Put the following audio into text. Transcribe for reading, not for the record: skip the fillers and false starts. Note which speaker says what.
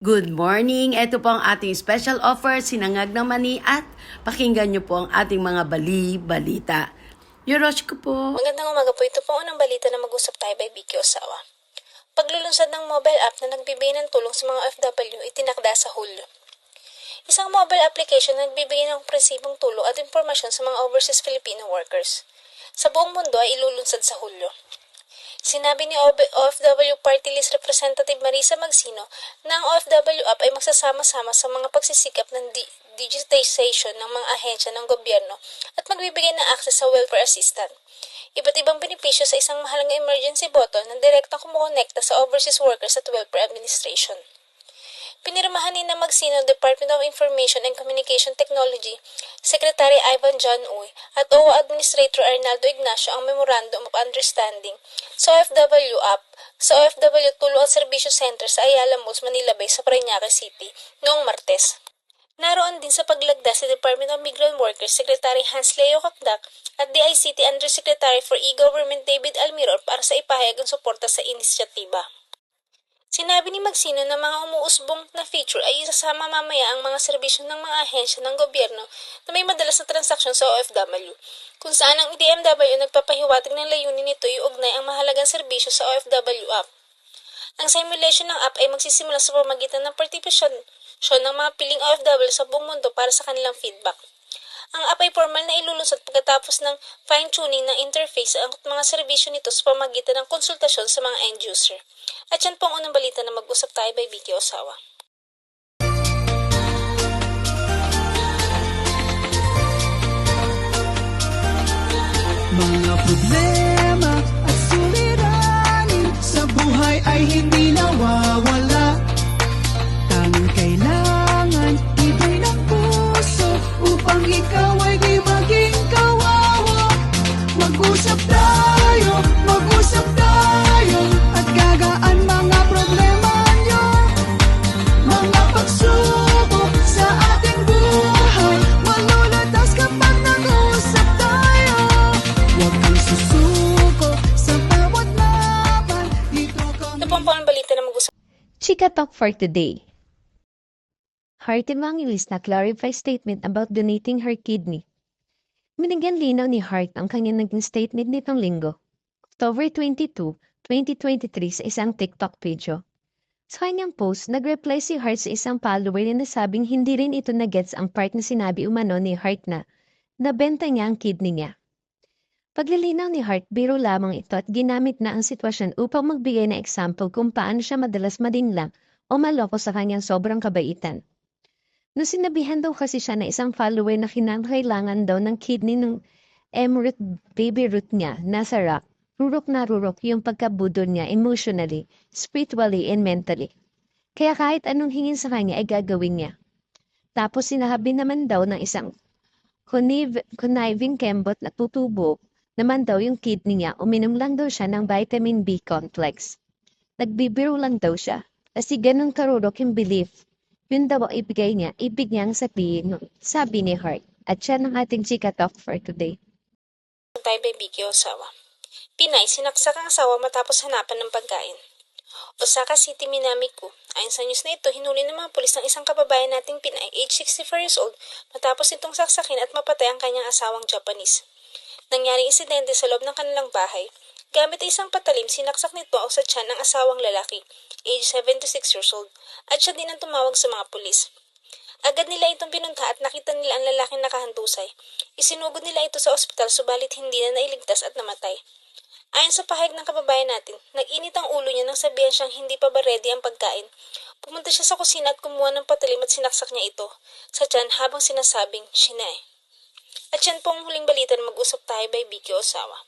Speaker 1: Good morning! Ito po ang ating special offer, sinangag ng mani at pakinggan niyo po ang ating mga balita. Yoroshiko po!
Speaker 2: Magandang umaga po. Ito po ang unang balita na mag-usap tayo by Vicky Osawa. Paglulunsad ng mobile app na nagbibigay ng tulong sa mga OFW itinakda sa Hulyo. Isang mobile application na nagbibigay ng presibong tulong at impormasyon sa mga overseas Filipino workers. Sa buong mundo ay ilulunsad sa Hulyo. Sinabi ni OFW Party List Representative Marisa Magsino na ang OFW app ay magsasama-sama sa mga pagsisikap ng digitization ng mga ahensya ng gobyerno at magbibigay ng access sa welfare assistant. Iba't ibang benepisyo sa isang mahalagang emergency button na direktang kumukonekta sa overseas workers at welfare administration. Pinirmahan ni Magsino, Department of Information and Communication Technology, Secretary Ivan John Uy at OWA Administrator Arnaldo Ignacio ang Memorandum of Understanding sa OFW app sa OFW Tulong at Serbisyo Center sa Ayala Malls, Manila Bay sa Parañaque City noong Martes. Naroon din sa paglagda si Department of Migrant Workers Secretary Hans Leo Kakdak at DICT Undersecretary for E-Government David Almiror para sa ipahayag ang suporta sa inisyatiba. Sinabi ni Magsino na mga umuusbong na feature ay isasama mamaya ang mga serbisyo ng mga ahensya ng gobyerno na may madalas na transaksyon sa OFW, kung saan ang DMW nagpapahiwatig ng layunin nito iugnay ang mahalagang serbisyo sa OFW app. Ang simulation ng app ay magsisimula sa pamamagitan ng participation ng mga piling OFW sa buong mundo para sa kanilang feedback. Ang app ay formal na ilulunsad pagkatapos ng fine-tuning ng interface at mga serbisyo nito sa pamamagitan ng konsultasyon sa mga end-user. At yan po ang unang balita na mag-usap tayo by Vicky Osawa.
Speaker 3: Mga problema at suliranin sa buhay ay hindi nawawala. Tanging kailangan ibay ng puso upang ikaw ay di maging kawawa. Mag-usap tayo at gagaan mga problema nyo. Mga pagsubok sa ating buhay malulutas kapag nag-usap tayo. Huwag kang susuko sa bawat laban. Dito ka
Speaker 2: Ito po ang balita na mag-usap.
Speaker 4: Chika Talk for today. Heart Evangelist na clarify statement about donating her kidney. Binigyan linaw ni Hart ang kanyang naging statement nitong linggo, October 22, 2023 sa isang TikTok video. Sa kanyang post, nag-reply si Hart sa isang follower na nasabing hindi rin ito na-gets ang part na sinabi umano ni Hart na nabenta niya ang kidney niya. Paglilinaw ni Hart, biro lamang ito at ginamit na ang sitwasyon upang magbigay na example kung paano siya madalas madinglang o maloko sa kanyang sobrang kabaitan. No sinabihan daw kasi siya na isang follower na kinakailangan daw ng kidney ng M-root baby root niya, nasa rock, rurok na rurok yung pagkabudol niya emotionally, spiritually, and mentally. Kaya kahit anong hingin sa kanya ay gagawin niya. Tapos sinahabi naman daw ng isang conniving kembot na tutubo naman daw yung kidney niya, uminom lang daw siya ng vitamin B complex. Nagbibiro lang daw siya, kasi ganun karurok yung belief. Yun daw ang ibigay niya, ibig niyang sabihin, sabi ni Hart. At siya ng ating Chika Talk for today.
Speaker 2: Tayo by Vicky Osawa. Pinay, sinaksak ang asawa matapos hanapan ng pagkain. Osaka City, Minami-ku. Ayon sa news na ito, hinuli ng mga pulis ng isang kababayan nating Pinay, age 64 years old, matapos itong saksakin at mapatay ang kanyang asawang Japanese. Nangyaring insidente sa loob ng kanilang bahay. Gamit ay isang patalim, sinaksak nito ang sa tiyan ng asawang lalaki, age 76 years old, at siya din ang tumawag sa mga pulis. Agad nila itong pinunta at nakita nila ang lalaking nakahandusay. Isinugod nila ito sa ospital subalit hindi na nailigtas at namatay. Ayon sa pahayag ng kababayan natin, nag-init ang ulo niya nang sabihan siyang hindi pa ba ready ang pagkain. Pumunta siya sa kusina at kumuha ng patalim at sinaksak niya ito sa tiyan habang sinasabing, "Shinae." At yan po ang huling balita na mag-usap tayo by Vicky Osawa.